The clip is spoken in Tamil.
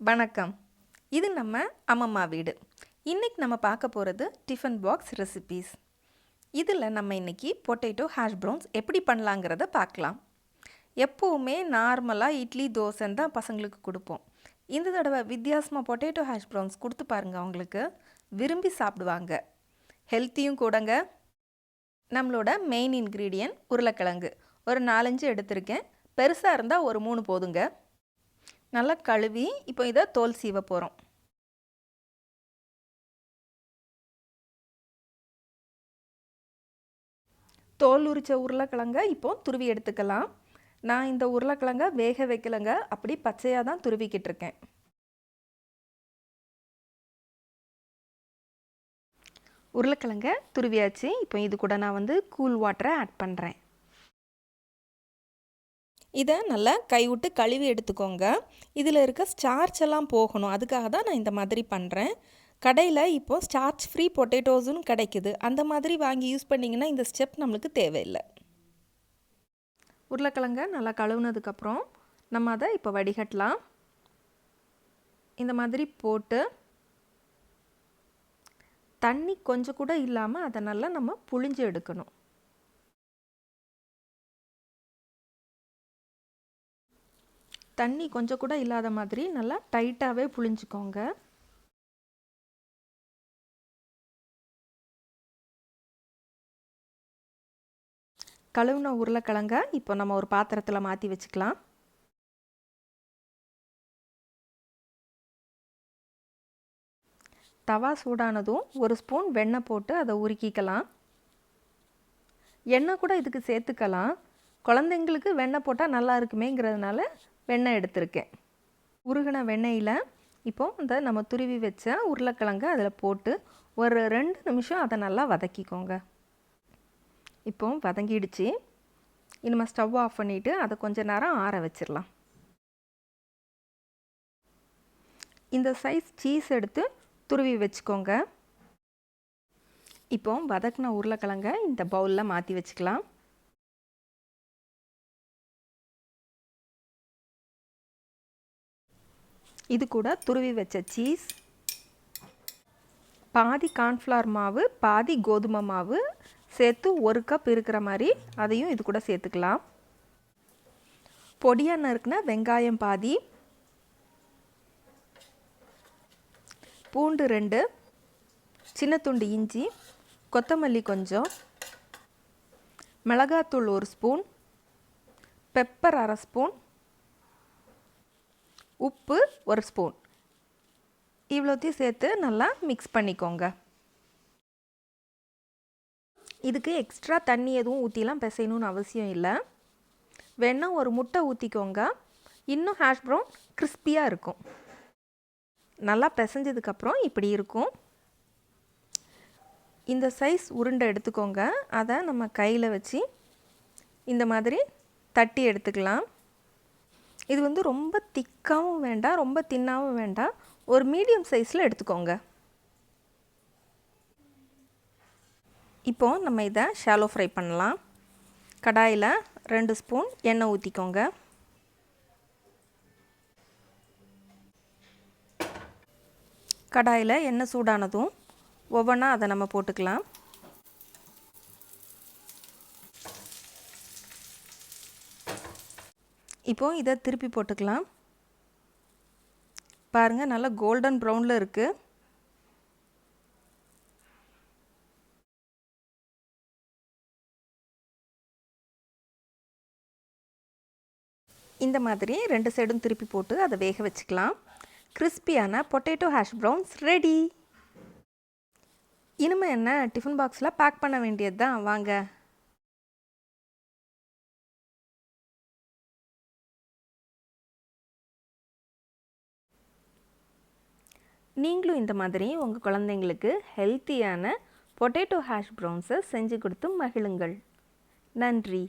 வணக்கம். இது நம்ம அம்மம்மா வீடு. இன்றைக்கி நம்ம பார்க்க போகிறது டிஃபன் பாக்ஸ் ரெசிபீஸ். இதில் நம்ம இன்றைக்கி பொட்டேட்டோ ஹேஷ் ப்ரௌன்ஸ் எப்படி பண்ணலாங்கிறத பார்க்கலாம். எப்போவுமே நார்மலாக இட்லி தோசைன்னு தான் பசங்களுக்கு கொடுப்போம். இந்த தடவை வித்தியாசமாக பொட்டேட்டோ ஹேஷ் ப்ரௌன்ஸ் கொடுத்து பாருங்கள், அவங்களுக்கு விரும்பி சாப்பிடுவாங்க. ஹெல்த்தியும் கூடங்க. நம்மளோட மெயின் இன்க்ரீடியன்ட் உருளைக்கிழங்கு ஒரு 4-5 எடுத்திருக்கேன். பெருசாக இருந்தால் ஒரு 3 போதுங்க. நல்லா கழுவி இப்போ இதை தோல் சீவ போகிறோம். தோல் உரித்த உருளைக்கிழங்க இப்போ துருவி எடுத்துக்கலாம். நான் இந்த உருளைக்கிழங்க வேக வைக்கலைங்க, அப்படி பச்சையாக தான் துருவிக்கிட்டு இருக்கேன். உருளைக்கிழங்க துருவியாச்சு. இப்போ இது கூட நான் கூல் வாட்டரை ஆட் பண்ணுறேன். இதை நல்லா கைவிட்டு கழுவி எடுத்துக்கோங்க. இதில் இருக்க ஸ்டார்ச் எல்லாம் போகணும், அதுக்காக தான் நான் இந்த மாதிரி பண்ணுறேன். கடையில் இப்போது ஸ்டார்ச் ஃப்ரீ பொட்டேட்டோஸுன்னு கிடைக்குது. அந்த மாதிரி வாங்கி யூஸ் பண்ணிங்கன்னா இந்த ஸ்டெப் நம்மளுக்கு தேவையில்லை. உருளைக்கிழங்க நல்லா கழுவுனதுக்கப்புறம் நம்ம அதை இப்போ வடிகட்டலாம். இந்த மாதிரி போட்டு தண்ணி கொஞ்சம் கூட இல்லாமல் அதை நல்லா நம்ம புழிஞ்சு எடுக்கணும். தண்ணி கொஞ்சம் கூட இல்லாத மாதிரி நல்லா டைட்டாகவே புழிஞ்சிக்கோங்க. கழுவுன உருளைக்கிழங்க இப்போ நம்ம ஒரு பாத்திரத்தில் மாற்றி வச்சுக்கலாம். தவா சூடானதும் ஒரு ஸ்பூன் வெண்ணெய் போட்டு அதை உருக்கிக்கலாம். எண்ணெய் கூட இதுக்கு சேர்த்துக்கலாம். குழந்தைங்களுக்கு வெண்ணெய் போட்டால் நல்லா இருக்குமேங்கிறதுனால வெண்ணெய் எடுத்திருக்கேன். உருகின வெண்ணெயில் இப்போ இந்த நம்ம துருவி வச்ச உருளைக்கிழங்க அதில் போட்டு ஒரு 2 நிமிஷம் அதை நல்லா வதக்கிக்கோங்க. இப்போ வதங்கிடுச்சு. இனிமேல் ஸ்டவ் ஆஃப் பண்ணிவிட்டு அதை கொஞ்சம் நேரம் ஆற வச்சிடலாம். இந்த சைஸ் சீஸ் எடுத்து துருவி வச்சுக்கோங்க. இப்போ வதக்கின உருளைக்கிழங்க இந்த பவுலில் மாற்றி வச்சுக்கலாம். இது கூட துருவி வச்ச சீஸ், பாதி கார்ன்ஃப்ளவர் மாவு பாதி கோதுமை மாவு சேர்த்து 1 கப் இருக்கிற மாதிரி அதையும் இது கூட சேர்த்துக்கலாம். பொடியாக நறுக்குன வெங்காயம் பாதி, பூண்டு 2, சின்ன துண்டு இஞ்சி, கொத்தமல்லி கொஞ்சம், மிளகாத்தூள் 1 ஸ்பூன், பெப்பர் 1/2 ஸ்பூன், உப்பு 1 ஸ்பூன், இவ்வளோத்தையும் சேர்த்து நல்லா மிக்ஸ் பண்ணிக்கோங்க. இதுக்கு எக்ஸ்ட்ரா தண்ணி எதுவும் ஊற்றிலாம் பிசையணும்னு அவசியம் இல்லை. வேணால் ஒரு முட்டை ஊற்றிக்கோங்க, இன்னும் ஹேஷ் ப்ரௌன் கிறிஸ்பியாக இருக்கும். நல்லா பிசைஞ்சதுக்கப்புறம் இப்படி இருக்கும். இந்த சைஸ் உருண்டை எடுத்துக்கோங்க. அதை நம்ம கையில் வச்சு இந்த மாதிரி தட்டி எடுத்துக்கலாம். இது ரொம்ப திக்காகவும் வேண்டாம், ரொம்ப தின்னாகவும் வேண்டாம், ஒரு மீடியம் சைஸில் எடுத்துக்கோங்க. இப்போது நம்ம இதை ஷாலோ ஃப்ரை பண்ணலாம். கடாயில் 2 ஸ்பூன் எண்ணெய் ஊற்றிக்கோங்க. கடாயில் எண்ணெய் சூடானதும் ஒவ்வொன்றா அதை நம்ம போட்டுக்கலாம். இப்போது இதை திருப்பி போட்டுக்கலாம். பாருங்கள், நல்லா கோல்டன் ப்ரௌனில் இருக்குது. இந்த மாதிரி 2 சைடும் திருப்பி போட்டு அதை வேக வச்சுக்கலாம். கிறிஸ்பியான பொட்டேட்டோ ஹேஷ் ப்ரௌன்ஸ் ரெடி. இனிமேல் என்ன, டிஃபன் பாக்ஸில் பேக் பண்ண வேண்டியது தான். வாங்க. நீங்களும் இந்த மாதிரி உங்கள் குழந்தைங்களுக்கு ஹெல்த்தியான பொட்டேட்டோ ஹேஷ் ப்ரௌன்ஸை செஞ்சு கொடுத்து மகிழுங்கள். நன்றி.